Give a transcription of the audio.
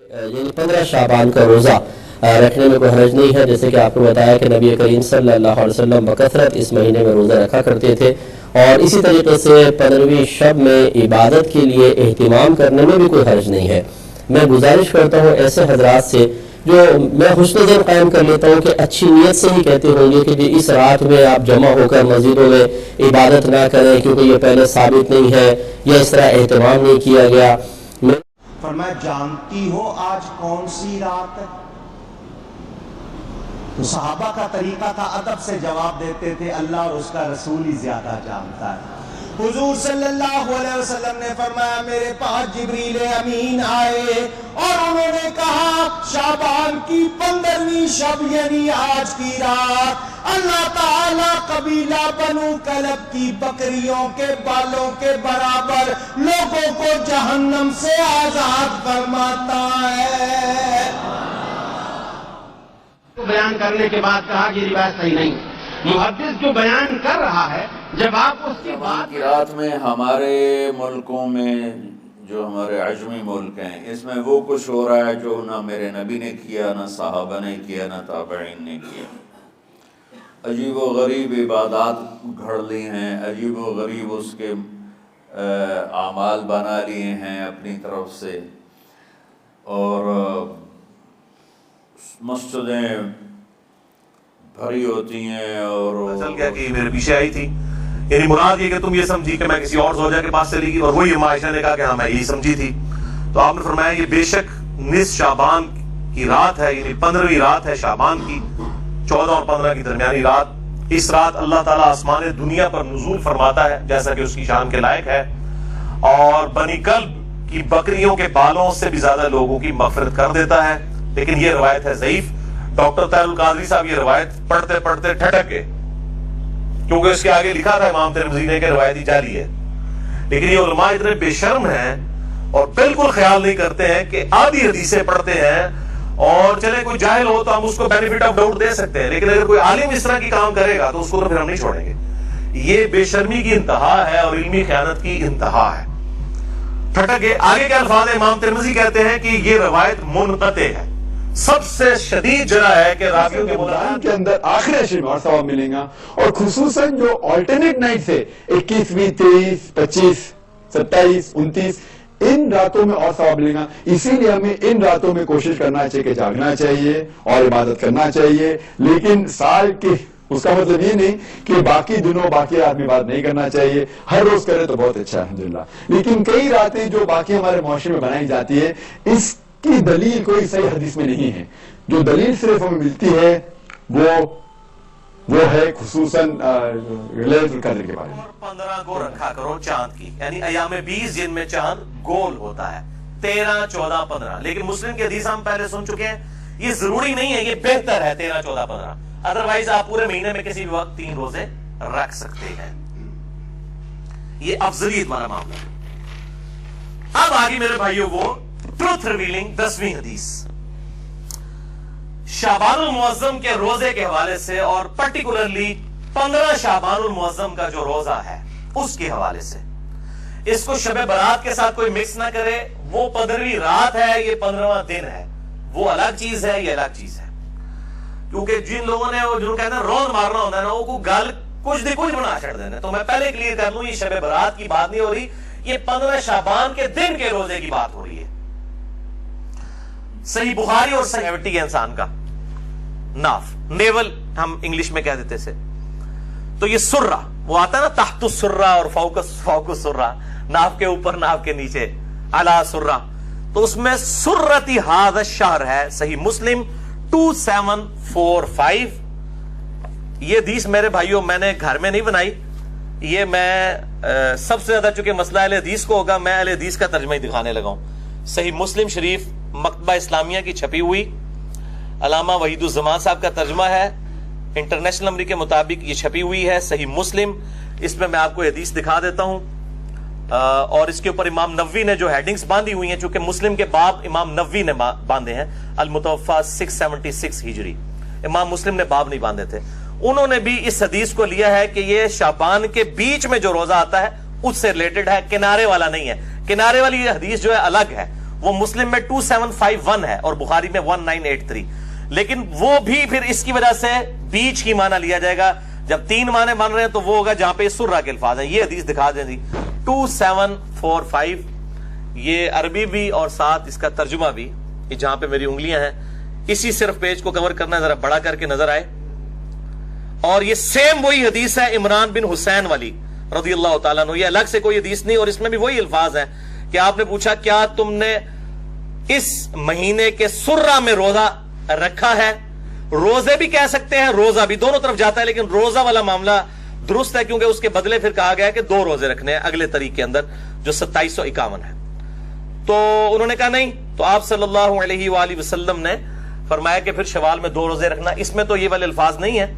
یعنی 15 شعبان کا روزہ رکھنے میں کوئی حرج نہیں ہے، جیسے کہ آپ کو بتایا کہ نبی کریم صلی اللہ علیہ وسلم بکثرت اس مہینے میں روزہ رکھا کرتے تھے، اور اسی طریقے سے 15ویں شب میں عبادت کے لیے اہتمام کرنے میں بھی کوئی حرج نہیں ہے۔ میں گزارش کرتا ہوں ایسے حضرات سے جو میں حسن ظن قائم کر لیتا ہوں کہ اچھی نیت سے ہی کہتے ہوں گے کہ اس رات میں آپ جمع ہو کر مسجدوں میں عبادت نہ کریں کیونکہ یہ پہلے ثابت نہیں ہے یا اس طرح اہتمام نہیں کیا گیا۔ فرمایا جانتی ہو آج کون سی رات ہے؟ تو صحابہ کا طریقہ تھا ادب سے جواب دیتے تھے اللہ اور اس کا رسول ہی زیادہ جانتا ہے۔ حضور صلی اللہ علیہ وسلم نے فرمایا میرے پاس جبریل امین آئے اور انہوں نے کہا شعبان کی 15ویں شب یعنی آج کی رات اللہ تعالیٰ قبیلہ بنو کلب کی بکریوں کے بالوں کے برابر لوگوں کو جہنم سے آزاد فرماتا ہے۔ بیان کرنے کے بعد کہا کہ یہ روایت صحیح نہیں۔ محدث جو بیان کر رہا ہے جب آپ اس کی بات کی رات میں ہمارے ملکوں میں جو ہمارے عجمی ملک ہیں اس میں وہ کچھ ہو رہا ہے جو نہ میرے نبی نے کیا، نہ صحابہ نے کیا، نہ تابعین نے کیا۔ عجیب و غریب عبادات گھڑ لی ہیں، عجیب و غریب اس کے اعمال بنا لیے ہیں اپنی طرف سے، اور مسجدیں بھری ہوتی ہیں۔ اور چل گیا کہ میرے پیچھے آئی تھی، یعنی مراد یہ کہ تم یہ سمجھی کہ میں کسی اور زوجہ کے پاس چلی گئی، اور وہی عائشہ نے کہا کہ ہاں میں یہی سمجھی تھی۔ تو آپ نے فرمایا یہ بے شک نصف شعبان کی رات ہے، یعنی 15ویں رات ہے شعبان کی، 14 اور 15 کی درمیانی رات۔ اس رات اللہ تعالیٰ آسمان دنیا پر نزول فرماتا ہے جیسا کہ اس کی شان کے لائق ہے، اور بنی کلب کی بکریوں کے بالوں سے بھی زیادہ لوگوں کی مغفرت کر دیتا ہے۔ لیکن یہ روایت ہے ضعیف۔ ڈاکٹر طاہر القادری صاحب یہ روایت پڑھتے پڑھتے ٹھٹک گئے، کیونکہ اس کے آگے لکھا تھا امام ترمذی نے کہ روایتی جعلی ہے۔ لیکن یہ علماء اتنے بے شرم ہیں اور بالکل خیال نہیں کرتے ہیں کہ آدھی حدیثیں پڑھتے ہیں، اور چلے کوئی جاہل ہو تو ہم اس کو بینیفٹ آف ڈاؤٹ دے سکتے ہیں، لیکن اگر کوئی عالم اس طرح کی کام کرے گا تو اس کو تو پھر ہم نہیں چھوڑیں گے۔ یہ بے شرمی کی انتہا ہے اور علمی خیانت کی انتہا ہے۔ ٹھٹک گئے۔ آگے کے الفاظ امام ترمذی کہتے ہیں کہ یہ روایت منقطع ہے، سب سے شدید جرح ہے کہ راویوں کے رمضان کے اندر آخر عشر میں اور ثواب ملے گا، اور خصوصاً جو آلٹرنیٹ نائٹ سے 21، 23، 25، 27، 29 ان راتوں میں اور ثواب ملے گا۔ اسی لیے ہمیں ان راتوں میں کوشش کرنا چاہیے کہ جاگنا چاہیے اور عبادت کرنا چاہیے، لیکن سال کے اس کا مطلب یہ نہیں کہ باقی دنوں باقی رات میں بات نہیں کرنا چاہیے، ہر روز کرے تو بہت اچھا الحمدللہ، لیکن کئی راتیں جو باقی ہمارے معاشرے میں بنائی جاتی ہے اس کی دلیل کوئی صحیح حدیث میں نہیں ہے۔ جو دلیل صرف ہمیں ملتی ہے وہ ہے خصوصاً لیلۃ القدر کے بارے میں۔ 15 کو رکھا کرو چاند کی، یعنی ایام 20 جن میں چاند گول ہوتا ہے، 13، 14، 15۔ لیکن مسلم کی حدیث ہم پہلے سن چکے ہیں، یہ ضروری نہیں ہے، یہ بہتر ہے 13، 14، 15۔ ادروائز آپ پورے مہینے میں کسی بھی وقت 3 روزے رکھ سکتے ہیں، یہ افضلیت والا معاملہ ہے۔ اب آگے میرے بھائیوں وہ ٹروتھ ریویلنگ 10ویں حدیث شعبان المعظم کے روزے کے حوالے سے، اور پرٹیکولرلی 15 شعبان المعظم کا جو روزہ ہے اس کے حوالے سے۔ اس کو شب برات کے ساتھ کوئی مکس نہ کرے، وہ 15ویں رات ہے، یہ 15واں دن ہے، وہ الگ چیز ہے، یہ الگ چیز ہے۔ کیونکہ جن لوگوں نے جو کہتے ہیں روز مارنا ہوتا ہے نا، وہ کو گل کچھ دی کچھ بنا چھڑ دینا، تو میں پہلے کلیئر کر لوں یہ شب برات کی بات نہیں ہو رہی، یہ 15 شعبان کے دن کے روزے کی بات ہو رہی ہے۔ صحیح بخاری اور صحیح کیویٹی ہے انسان کا، ناف، نیول ہم انگلش میں کہہ دیتے سے، تو یہ سرہ وہ آتا ہے نا، تحت السرہ اور فوق السرہ، ناف کے اوپر ناف کے نیچے، علی سرہ، تو اس میں سرتی ھذا الشہر ہے۔ صحیح مسلم 2745۔ یہ حدیث میرے بھائیوں میں نے گھر میں نہیں بنائی، یہ میں سب سے زیادہ چونکہ مسئلہ اہل حدیث کو ہوگا، میں اہل حدیث کا ترجمہ ہی دکھانے لگا ہوں۔ صحیح مسلم شریف مکتبہ اسلامیہ کی چھپی ہوئی، علامہ وحید الزمان صاحب کا ترجمہ ہے، انٹرنیشنل نمبر کے مطابق یہ چھپی ہوئی ہے صحیح مسلم۔ اس میں میں آپ کو حدیث دکھا دیتا ہوں، اور اس کے اوپر امام نووی نے جو ہیڈنگز باندھی ہوئی ہیں، چونکہ مسلم کے باب امام نووی نے باندھے ہیں، المتوفا 676 ہجری، امام مسلم نے باب نہیں باندھے تھے۔ انہوں نے بھی اس حدیث کو لیا ہے کہ یہ شعبان کے بیچ میں جو روزہ آتا ہے اس سے ریلیٹڈ ہے، کنارے والا نہیں ہے۔ کنارے والی یہ حدیث جو ہے الگ ہے، وہ مسلم میں 2751 ہے اور بخاری میں 1983. لیکن وہ بھی پھر اس کی وجہ سے بیچ کی معنی لیا جائے گا. جب 3 معنی مان رہے ہیں تو وہ ہوگا جہاں پہ سرہ کے الفاظ ہیں. یہ حدیث دکھا دیں جی 2745. یہ عربی بھی اور ساتھ اس کا ترجمہ بھی. یہ جہاں پہ میری انگلیاں ہیں اسی صرف پیج کو کور کرنا ہے, ذرا بڑا کر کے نظر آئے. اور یہ سیم وہی حدیث ہے عمران بن حسین والی رضی اللہ تعالیٰ عنہ. یہ الگ سے کوئی حدیث نہیں, اور اس میں بھی وہی الفاظ ہیں کہ آپ نے پوچھا کیا تم نے اس مہینے کے سرہ میں روزہ رکھا ہے. روزے بھی کہہ سکتے ہیں, روزہ بھی, دونوں طرف جاتا ہے, لیکن روزہ والا معاملہ درست ہے کیونکہ اس کے بدلے پھر کہا گیا ہے کہ 2 روزے رکھنے ہیں اگلے طریق کے اندر جو 2751 ہے. تو انہوں نے کہا نہیں, تو آپ صلی اللہ علیہ وآلہ وسلم نے فرمایا کہ پھر شوال میں 2 روزے رکھنا. اس میں تو یہ والے الفاظ نہیں ہیں.